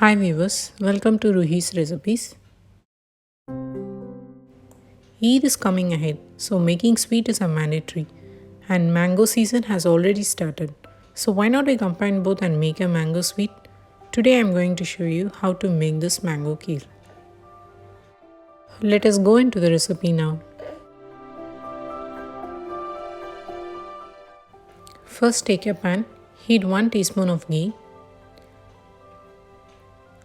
Hi viewers, welcome to Ruhi's Recipes. Eid is coming ahead, so making sweet is a mandatory, and mango season has already started. So why not we combine both and make a mango sweet? Today I am going to show you how to make this mango kheer. Let us go into the recipe now. First take a pan, heat 1 teaspoon of ghee.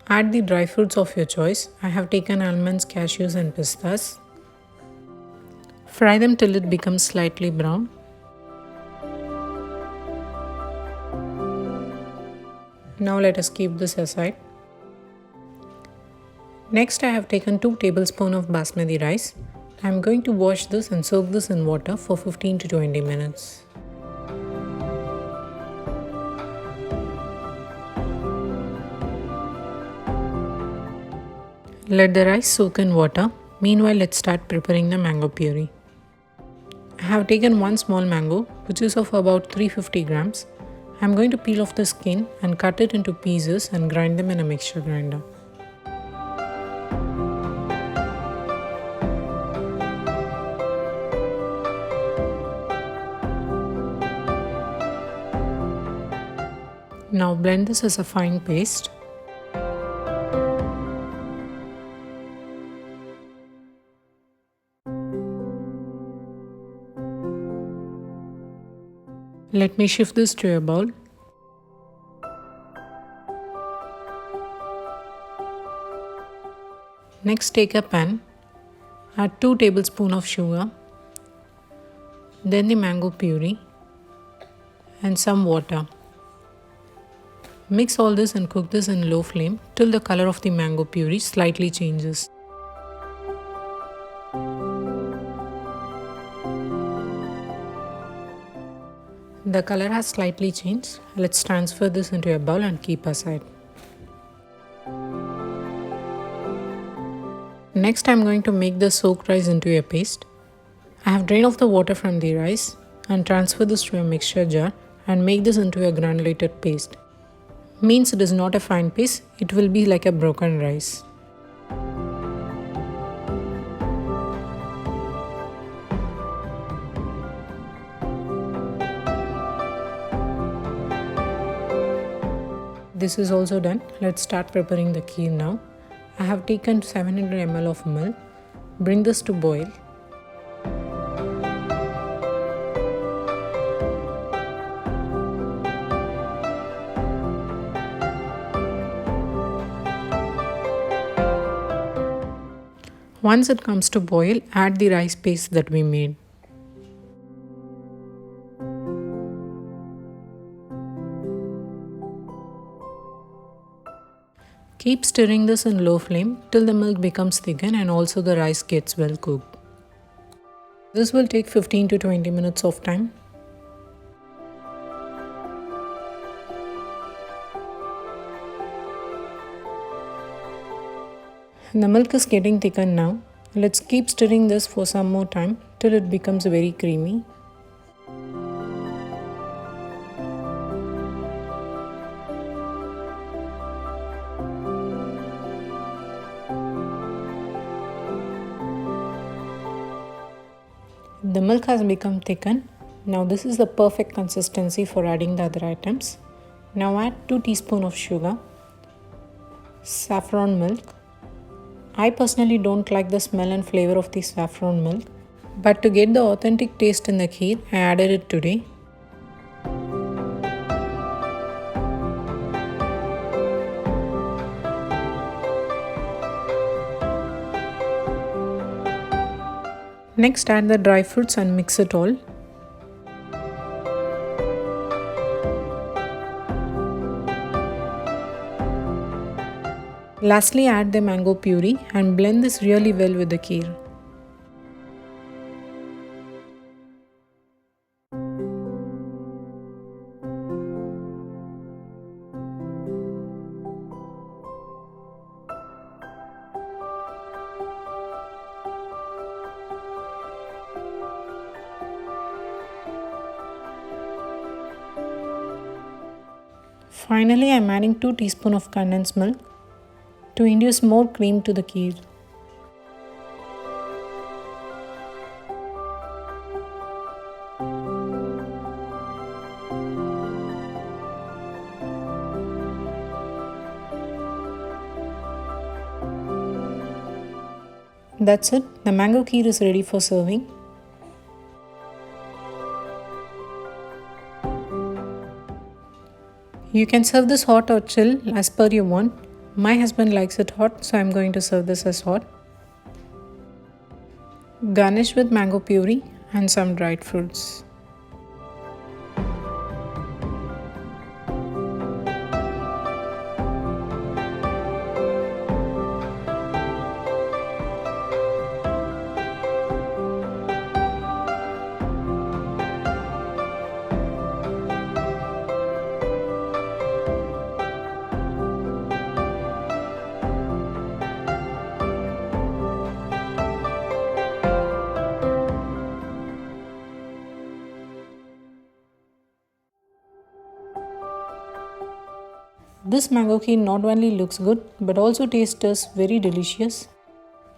Add the dry fruits of your choice. I have taken almonds, cashews and pistas. Fry them till it becomes slightly brown. Now let us keep this aside. Next I have taken 2 tablespoons of basmati rice. I am going to wash this and soak this in water for 15 to 20 minutes. Let the rice soak in water. Meanwhile, let's start preparing the mango puree. I have taken one small mango, which is of about 350 grams. I am going to peel off the skin and cut it into pieces and grind them in a mixture grinder. Now blend this as a fine paste. Let me shift this to a bowl. Next take a pan, add 2 tablespoons of sugar, then the mango puree and some water. Mix all this and cook this in low flame till the color of the mango puree slightly changes. The color has slightly changed. Let's transfer this into a bowl and keep aside. Next, I am going to make the soaked rice into a paste. I have drained off the water from the rice and transfer this to a mixture jar and make this into a granulated paste. Means it is not a fine paste, it will be like a broken rice. This is also done. Let's start preparing the kheer now. I have taken 700 ml of milk. Bring this to boil. Once it comes to boil, add the rice paste that we made. Keep stirring this in low flame till the milk becomes thickened and also the rice gets well cooked. This will take 15 to 20 minutes of time. The milk is getting thickened now. Let's keep stirring this for some more time till it becomes very creamy. The milk has become thickened. Now this is the perfect consistency for adding the other items. Now add 2 teaspoons of sugar, saffron milk. I personally don't like the smell and flavor of the saffron milk, but to get the authentic taste in the kheer, I added it today. Next add the dry fruits and mix it all. Lastly add the mango puree and blend this really well with the kheer. Finally, I am adding 2 teaspoons of condensed milk. to induce more cream to the kheer. That's it, the mango kheer is ready for serving. You can serve this hot or chill as per your want. My husband likes it hot, so I'm going to serve this as hot. Garnish with mango puree and some dried fruits. This mango kheer not only looks good but also tastes very delicious.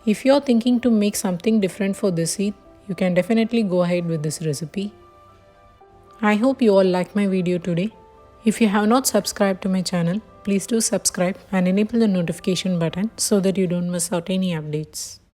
If you are thinking to make something different for this Eid, you can definitely go ahead with this recipe. I hope you all like my video today. If you have not subscribed to my channel, please do subscribe and enable the notification button so that you don't miss out any updates.